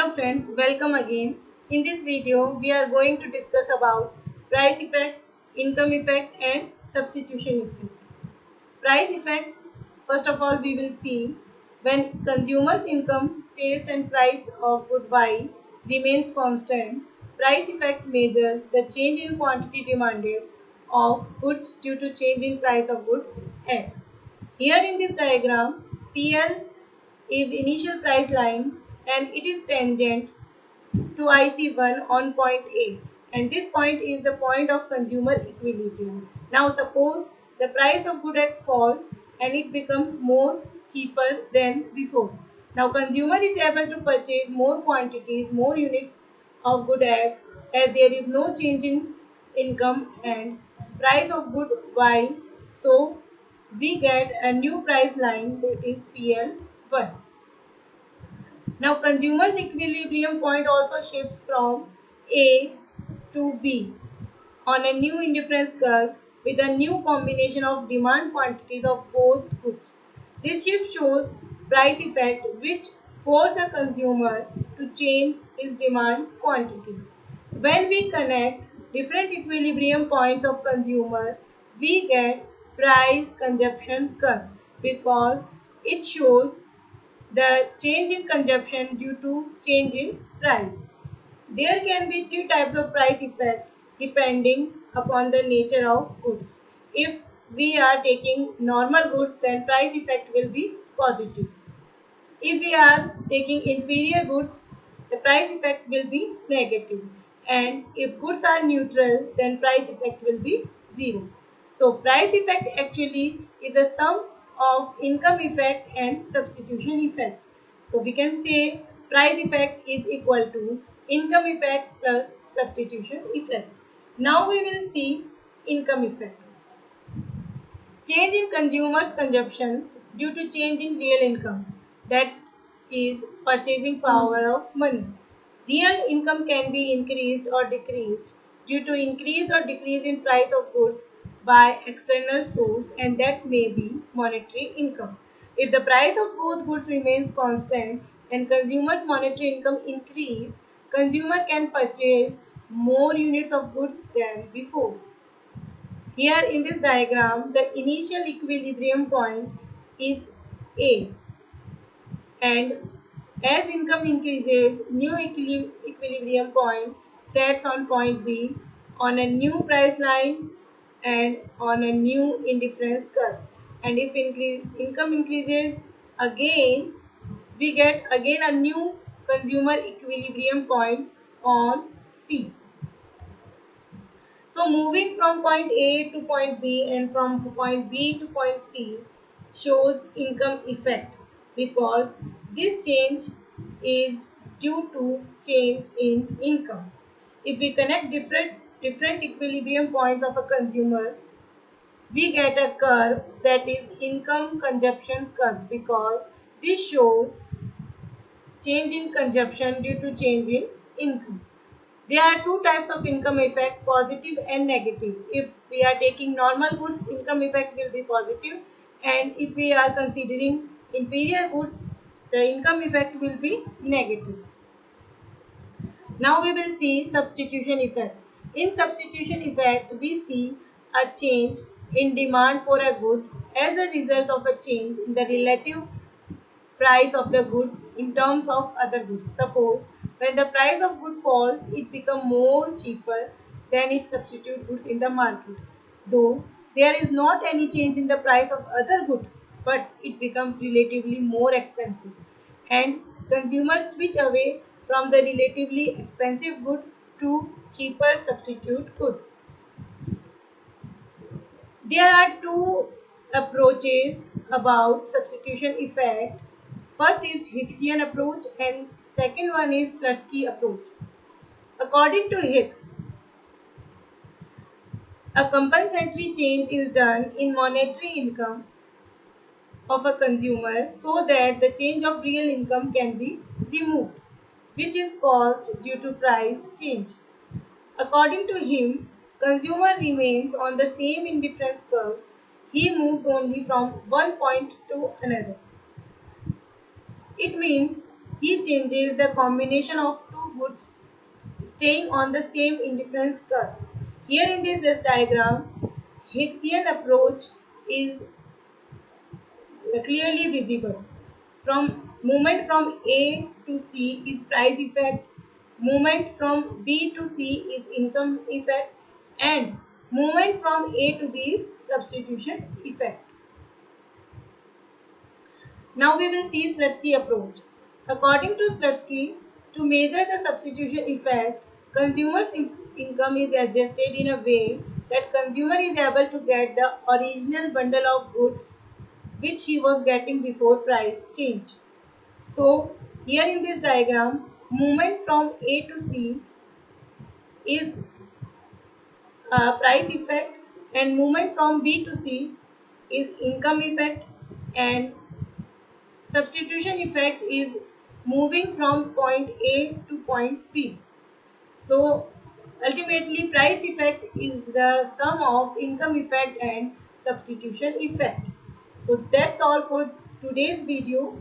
Hello friends, welcome again. In this video, we are going to discuss about price effect, income effect and substitution effect. Price effect, first of all we will see when consumers income, taste and price of good Y remains constant, price effect measures the change in quantity demanded of goods due to change in price of good X. Here in this diagram, PL is initial price line and it is tangent to IC1 on point A, and this point is the point of consumer equilibrium. Now suppose the price of good X falls and it becomes more cheaper than before. Now consumer is able to purchase more quantities, more units of good X as there is no change in income and price of good Y. So we get a new price line, that is PL1. Now consumer's equilibrium point also shifts from A to B on a new indifference curve with a new combination of demand quantities of both goods. This shift shows price effect which force a consumer to change his demand quantities. When we connect different equilibrium points of consumer, we get price consumption curve because it shows the change in consumption due to change in price. There can be three types of price effect depending upon the nature of goods. If we are taking normal goods, then price effect will be positive. If we are taking inferior goods, the price effect will be negative. And if goods are neutral, then price effect will be zero. So price effect actually is the sum of income effect and substitution effect. So we can say price effect is equal to income effect plus substitution effect. Now we will see income effect. Change in consumers' consumption due to change in real income, that is purchasing power of money. Real income can be increased or decreased due to increase or decrease in price of goods by external source, and that may be monetary income. If the price of both goods remains constant and consumers' monetary income increase, consumer can purchase more units of goods than before. Here in this diagram, the initial equilibrium point is A, and as income increases, new equilibrium point sets on point B on a new price line and on a new indifference curve. And if income increases again, we get again a new consumer equilibrium point on C. So moving from point A to point B and from point B to point C shows income effect because this change is due to change in income. If we connect different equilibrium points of a consumer, we get a curve that is income consumption curve because this shows change in consumption due to change in income. There are two types of income effect, positive and negative. If we are taking normal goods, income effect will be positive, and if we are considering inferior goods, the income effect will be negative. Now we will see substitution effect. In substitution effect, we see a change in demand for a good as a result of a change in the relative price of the goods in terms of other goods. Suppose when the price of good falls, it becomes more cheaper than its substitute goods in the market. Though there is not any change in the price of other good, but it becomes relatively more expensive. And consumers switch away from the relatively expensive good to cheaper substitute good. There are two approaches about substitution effect. First is Hicksian approach and second one is Slutsky approach. According to Hicks, a compensatory change is done in monetary income of a consumer so that the change of real income can be removed, which is caused due to price change. According to him, consumer remains on the same indifference curve. He moves only from one point to another. It means he changes the combination of two goods staying on the same indifference curve. Here in this diagram, Hicksian approach is clearly visible. From movement from A to C is price effect, movement from B to C is income effect, and movement from A to B is substitution effect. Now we will see Slutsky approach. According to Slutsky, to measure the substitution effect, consumer's income is adjusted in a way that consumer is able to get the original bundle of goods which he was getting before price change. So here in this diagram, movement from A to C is price effect, and movement from B to C is income effect, and substitution effect is moving from point A to point B. So ultimately price effect is the sum of income effect and substitution effect. So that's all for today's video.